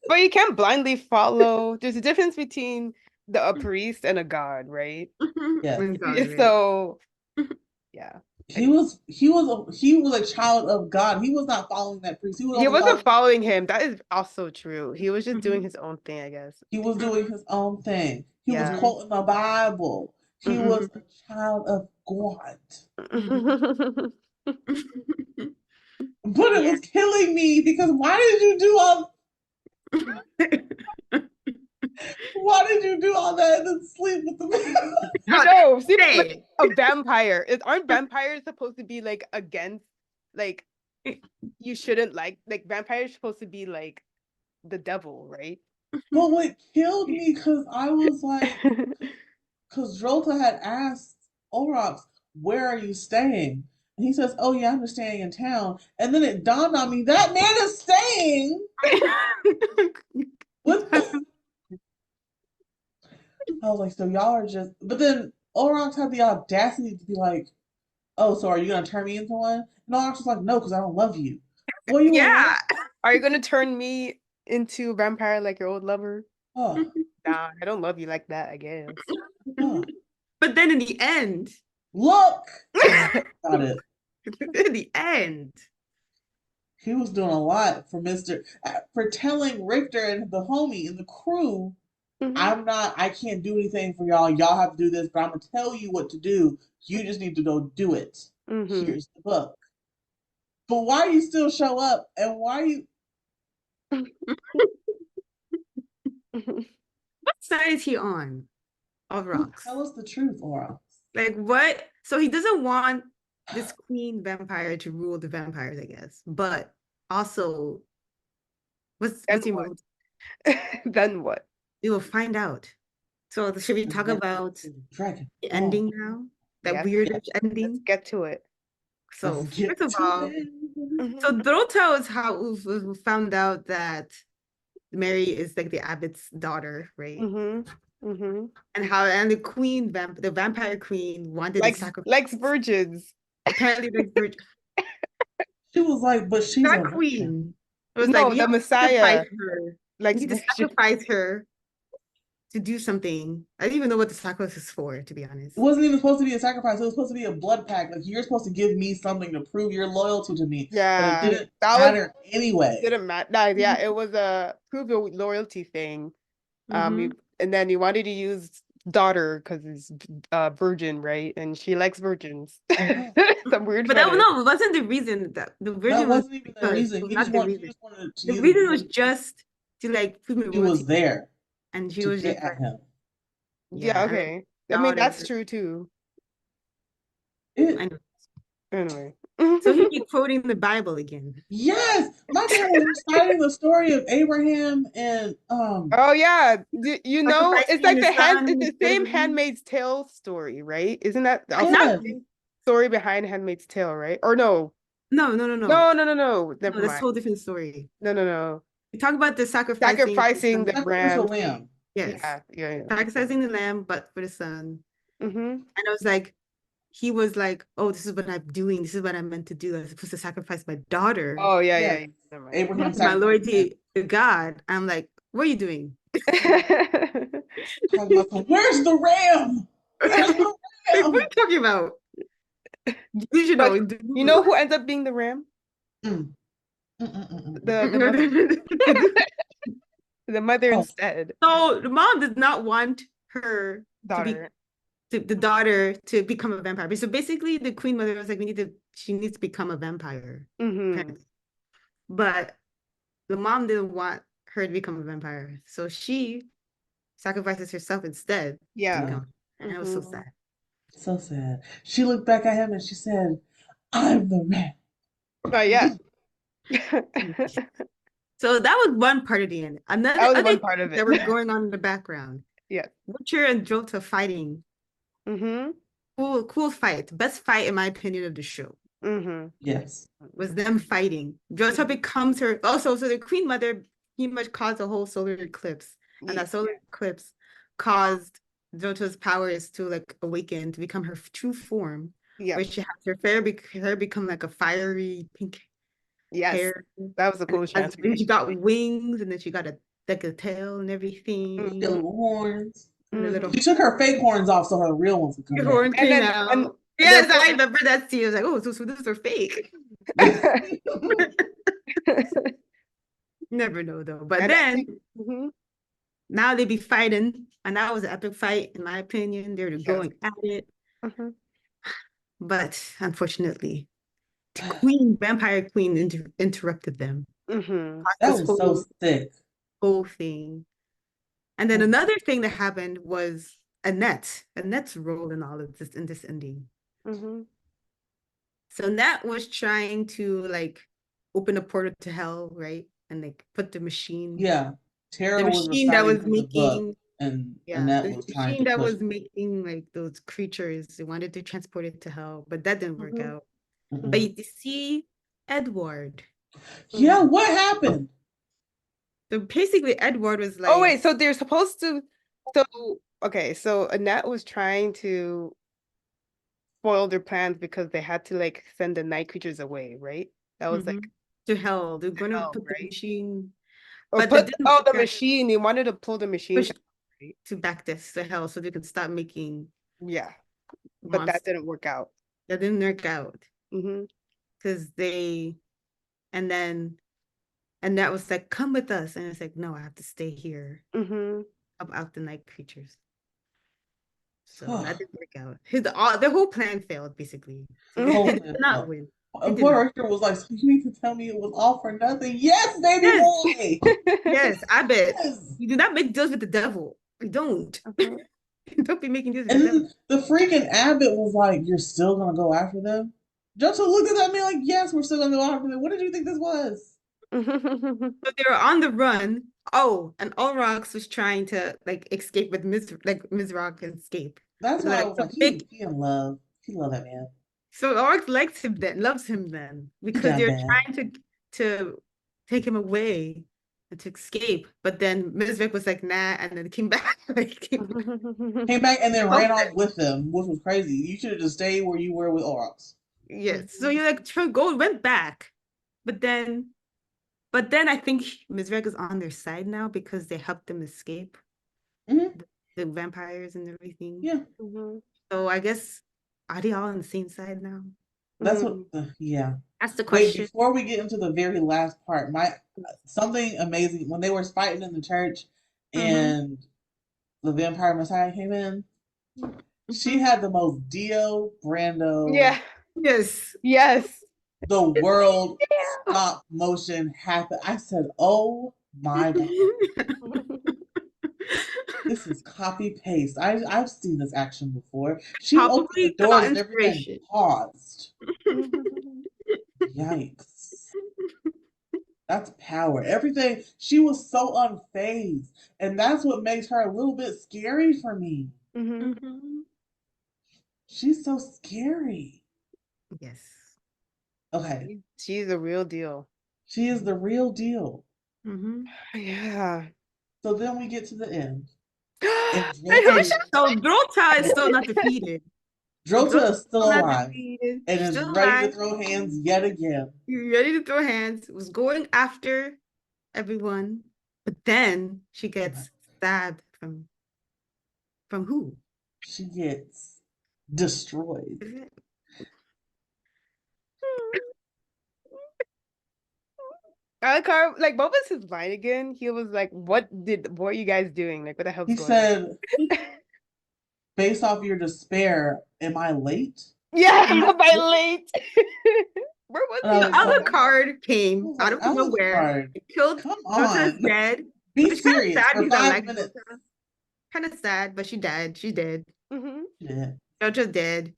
But you can't blindly follow. There's a difference between a priest and a god, right? Yes. Oh, God, right. So yeah. He was a child of God. He was not following that priest. He was He only wasn't following following him. That is also true. He was just doing his own thing, I guess. he was doing his own thing. He was Yeah. quoting the Bible. He Mhm. was a child of God. But it Yeah. was killing me because why did you do all that and then sleep with the man? I know. See, Hey. like a vampire. Aren't vampires supposed to be like against, like, you shouldn't like vampires supposed to be like the devil, right? But what killed me because I was like, because Drolta had asked Orox, where are you staying? And he says, oh yeah, I'm just staying in town. And then it dawned on me, that man is staying with the... I was like, so y'all are just... But then Orox had the audacity to be like, oh, so are you going to turn me into one? And Orox was like, no, because I don't love you. Boy, you Yeah. Are you gonna turn me into a vampire like your old lover? oh, Nah, I don't love you like that, I guess. oh. But then in the end, Look! Got it. in the end, He was doing a lot for for telling Richter and the homie and the crew, I can't do anything for y'all. Y'all have to do this, but I'm gonna tell you what to do. You just need to go do it. Here's the book. But why you still show up and why you... what side is he on of rocks? Tell us the truth, Aura. Like what? So he doesn't want this queen vampire to rule the vampires, I guess. But also, what's your what? motive? Then what? We will find out. So should we talk about Dragon. the ending now? That Yes. weirdish Let's ending? get to it. So Let's get first of to all, it. so Dorothea is how we found out that Mary is like the abbot's daughter, right? And how the queen, the vampire queen, wanted to sacrifice. Likes virgins. Apparently, like virgin. She was like, but she's That a queen. It was No, like, the you Messiah. her. Likes You need to virgins. sacrifice her to do something. I didn't even know what the sacrifice is for, to be honest. It wasn't even supposed to be a sacrifice. It was supposed to be a blood pact. Like, you're supposed to give me something to prove your loyalty to me. Yeah, But it didn't that matter anyway. didn't matter. Nah, yeah, it was a prove your loyalty thing. Mhm. And then you wanted to use daughter because it's virgin, right? And she likes virgins. Some weird But that fetish. no, it wasn't the reason that the That virgin was wasn't even the because reason. it was He not just the wanted, reason. to The use reason it was because just to like prove she was royalty, there and she to was get just at like, him. Yeah, and okay. I mean, that's daughter. true too. I It, know. Anyway. So he be quoting the Bible again. yes, my dad was reciting the story of Abraham and Oh yeah, you know, it's like sacrificing his son it's the instead same of him. Handmaid's Tale story, right? Isn't that also yes. the story behind Handmaid's Tale, right? Or no? No. No. Never No, that's a mind. whole different story. No. We talk about the sacrificing Sacrificing the Sacrificial ram. lamb. Yes. Yeah. Sacrificing the lamb, but for the son. Mm-hmm. And I was like, he was like, oh, this is what I'm doing. This is what I'm meant to do. I'm supposed to sacrifice my daughter. Oh yeah, Yes. yeah. Never mind. Abraham My sacrificed. loyalty to God. I'm like, what are you doing? Talking about some, where's the ram? Where's the Like, what are ram? you talking about? You should know. But you know who ends up being the ram? Mm. Mm. The mother. The mother Oh, instead. So the mom did not want her to be Daughter. the daughter to become a vampire. So basically, the queen mother was like, she needs to become a vampire. Apparently. But the mom didn't want her to become a vampire, so she sacrifices herself instead. Yeah. And it was so sad. so sad. She looked back at him and she said, I'm the ram. Oh yeah. So that was one part of the end. Another That was other one part of it. that were going on in the background. Yeah. Witcher and Jolta fighting. Cool fight. Best fight in my opinion of the show. Yes. Was them fighting. Jolta becomes her. Also, so the Queen Mother pretty much caused a whole solar eclipse, and that solar eclipse caused Jolta's powers to like awaken to become her true form. Yeah. Where she has her hair become like a fiery pink hair. That was a cool transformation. She got wings, and then she got a tail and everything. Little horns. And the little She took her fake horns off so her real ones could come horn in. came then out. Yes, I remember that scene. I was like, oh, so this are fake. Never know though. But And then Mhm. now they be fighting, and that was an epic fight, in my opinion. They were going at it. Mhm. But unfortunately, the vampire queen interrupted them. Mhm. Caused That this was so sick. whole thing. And then another thing that happened was Annette's role in all of this, in this ending. Mhm. So Annette was trying to like open a portal to hell, right? And like put the machine. Yeah. Tara The was machine that reciting was from the book, making, and yeah, Annette the was trying machine to that push. was making like those creatures. They wanted to transport it to hell, but that didn't work Mhm. out. Mm-mm. But you see Edward. Yeah, what happened? So basically Edward was like, Oh wait, so they're supposed to. So okay, so Annette was trying to spoil their plans because they had to like send the night creatures away, right? That was like to hell. They're gonna hell, put the right? machine, Or but they put didn't the work out. machine. They wanted to pull the machine. Push to back this to hell so they could stop making Yeah, but that monsters. didn't work out. That didn't work out Mm-hmm. because and then that was like, come with us, and it's like, no, I have to stay here. Mm-hmm. About the night creatures. So that didn't work out. The whole plan failed basically. So Mm-hmm. they did not win. Poor Richter was like, so you mean to tell me it was all for nothing? Yes, baby Yes. boy. Yes, I bet. Yes. You do not make deals with the devil. You don't. Don't be making deals with And the devil. the freaking abbot was like, "You're still gonna go after them?" Joseph looked at that man like, "Yes, we're still gonna go after them." What did you think this was? So they were on the run. Oh, and Ulrox was trying to like escape with Ms. Rock and escape. That's So why I like was like, he in love. He love that man. so Ulrox likes him then, loves him then, He because got they're bad. trying to take him away and to escape. But then Ms. Vick was like, nah, and then came back. Came back and then ran off with them, which was crazy. You should have just stayed where you were with Orox. Yes. So you're like, went back. But then I think Ms. Vick is on their side now because they helped them escape the vampires and everything. Yeah. So I guess, are they all on the same side now? That's what. Yeah. That's the question. Wait, before we get into the very last part, something amazing when they were fighting in the church, and the vampire messiah came in. She had the most Dio Brando. Yeah. Yes. Yes. The world stop motion happen. I said, "Oh my god, this is copy paste." I've seen this action before. She opened the doors and everything paused. Yikes. That's power. Everything, she was so unfazed. And that's what makes her a little bit scary for me. She's so scary. Yes. Okay. She's the real deal. She is the real deal. Yeah. So then we get to the end. So Drota is still not defeated. Drota is still alive and is ready to throw hands yet again. You're ready to throw hands. Was going after everyone, but then she gets stabbed from who? She gets destroyed. I like how, like, what was his line again? He was like, what are you guys doing? Like, what the hell's going on? He said, based off your despair, am I late? Yeah, am I late? Where was he? Alucard came out of nowhere. Killed. Come on. Dead. Be serious for 5 minutes. Kind of sad, but she died. She did. Yeah. Jojo's dead.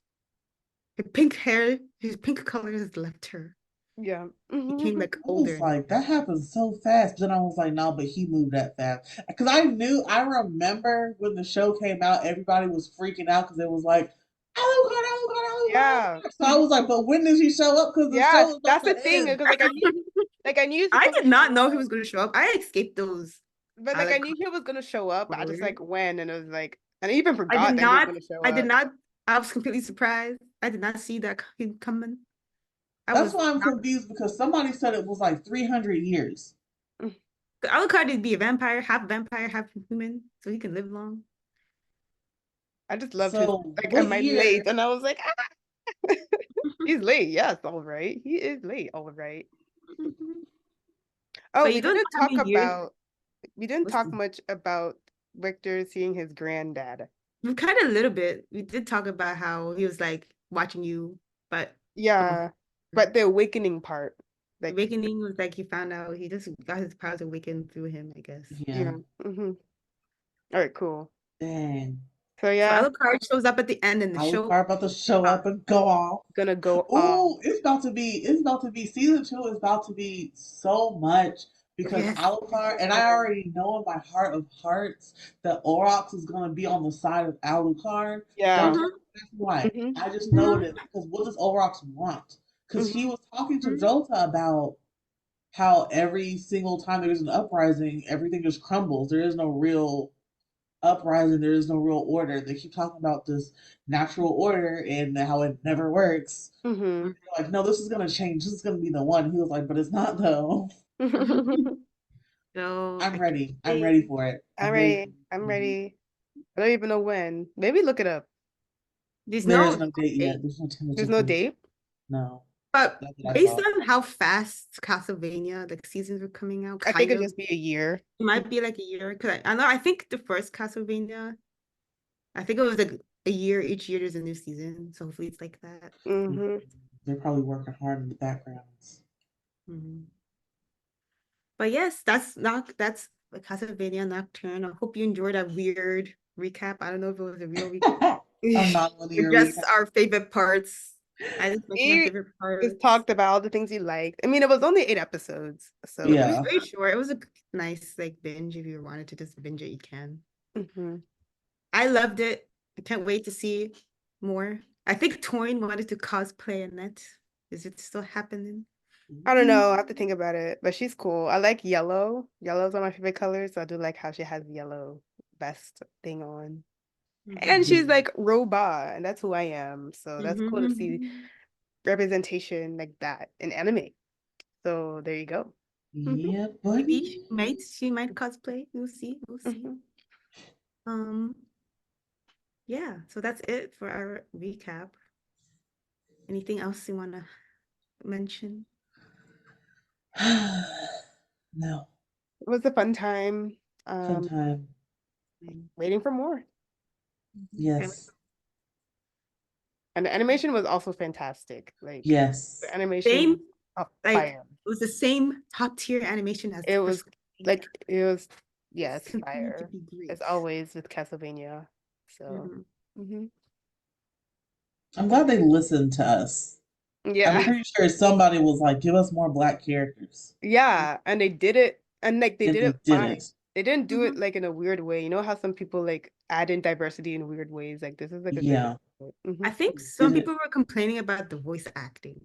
Her pink hair, his pink color has left her. Yeah. Became like older. I was like, that happened so fast. Then I was like, no, but he moved that fast. Because I remember when the show came out, everybody was freaking out because it was like, Alucard. Yeah. So I was like, but when did he show up? Because the show is that's the thing. Because I knew I did not know he was going to show up. I escaped those. But like I knew he was going to show up. I just like when, and it was like, and I even forgot that he was going to show up. I did not. I was completely surprised. I did not see that coming. That's why I'm confused because somebody said it was like 300 years. Alucard would be a vampire, half human, so he can live long. I just loved his So like, what am I year? late? And I was like, ah. He's late. Yes, all right. He is late. All right. Oh, But you don't know how many years. we didn't What's talk the- much about Victor seeing his granddad. We kind of a little bit. We did talk about how he was like watching you, but from Yeah, but the awakening part, like, awakening was like he found out he just got his powers awakened through him, I guess. Yeah. All right, cool. Dang. So So yeah, Alucard shows up at the end in the show. Alucard about to show up and go off. gonna go Oh, it's about to be season 2 is about to be so much because Yes. Alucard, and I already know in my heart of hearts that Orox is gonna be on the side of Alucard. Yeah. Don't tell me that's why. Mhm. I just know it because what does Orox want? Because he was talking to Jota about how every single time there's an uprising, everything just crumbles. There is no real uprising, there is no real order. They keep talking about this natural order and how it never works. Mhm. Like, no, this is gonna change. This is gonna be the one. He was like, but it's not though. So I'm I ready. can I'm say ready for it. I'm ready. I'm ready. I don't even know when. Maybe look it up. there's There is no no date date. yet. There's no There's tentative no date. date. No. But That's what I based saw. on how fast Castlevania like seasons were coming out, I think kind it'll of just be a year. it might be like a year. Cause I know I think the first Castlevania, I think it was like a year. Each year there's a new season, so hopefully it's like that. Mm-hmm. They're probably working hard in the backgrounds. Mhm. But yes, that's the Castlevania Nocturne. I hope you enjoyed that weird recap. I don't know if it was a real recap. A non-linear Just recap. our favorite parts. I just mentioned my He favorite parts. just talked about all the things he liked. I mean, it was only 8 episodes, so It was Yeah. very short. It was a nice like binge. If you wanted to just binge it, you can. Mhm. I loved it. I can't wait to see more. I think Toyn wanted to cosplay Annette. Is it still happening? I don't know. I have to think about it, but she's cool. I like yellow. Yellow's one of my favorite colors, so I do like how she has yellow vest thing on. And she's like robot, and that's who I am. So that's cool to see representation like that in anime. So there you go. Yeah, Maybe buddy. she might cosplay. We'll see. We'll see. Um, yeah, so that's it for our recap. Anything else you want to mention? No. It was a fun time. Fun time. Waiting for more. Yes. And the animation was also fantastic. Like Yes. the animation Same, of like fire. it was the same top tier animation as It the was first. like it was yes, Continued to fire. be great. As always with Castlevania. So I'm glad they listened to us. yeah. I'm pretty sure somebody was like, give us more black characters. Yeah. And they did it and like they And did they it did fine. it. They didn't do it like in a weird way. You know how some people like add in diversity in weird ways? Like this is like a good Yeah. I think some Did it. people were complaining about the voice acting.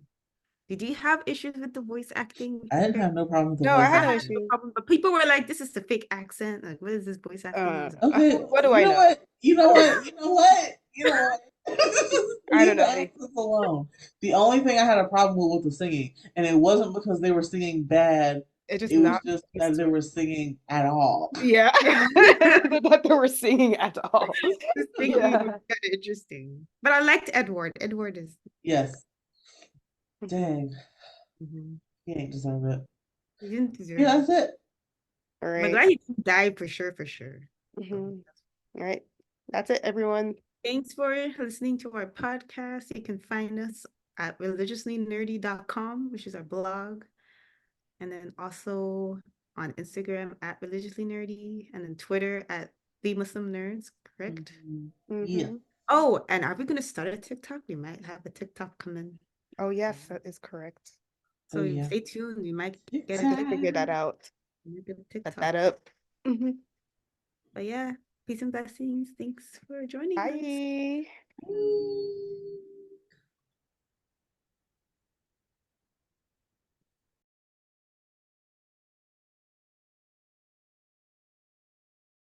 Did you have issues with the voice acting? I didn't have no problem with the No, I voice had no I had acting. no issue. problem, but people were like, "This is the fake accent. Like, what is this voice acting?" I was like, Okay, What do you I know know? what? You know what? You know what? You know what? I don't Leave the know anything. accents alone. The only thing I had a problem with was the singing, and it wasn't because they were singing bad. It's just It was not just that they were singing at all. yeah. That they were singing at all. this thing was Yeah. kind of interesting. But I liked Edward. Edward is Yes. Dang. Mhm. He ain't deserve it. He didn't deserve Yeah, it. that's it. All But right. glad he didn't die for sure, for sure. All right. That's it, everyone. Thanks for listening to our podcast. You can find us at religiouslynerdy.com, which is our blog. And then also on Instagram at religiouslynerdy, and then Twitter at the Muslim Nerds, correct? Yeah. Oh, and are we going to start a TikTok? We might have a TikTok coming. Oh, yes, that is correct. So yeah. stay tuned. We might get I have to figure that out. Set that up. But yeah, peace and blessings. Thanks for joining us. Bye. Bye.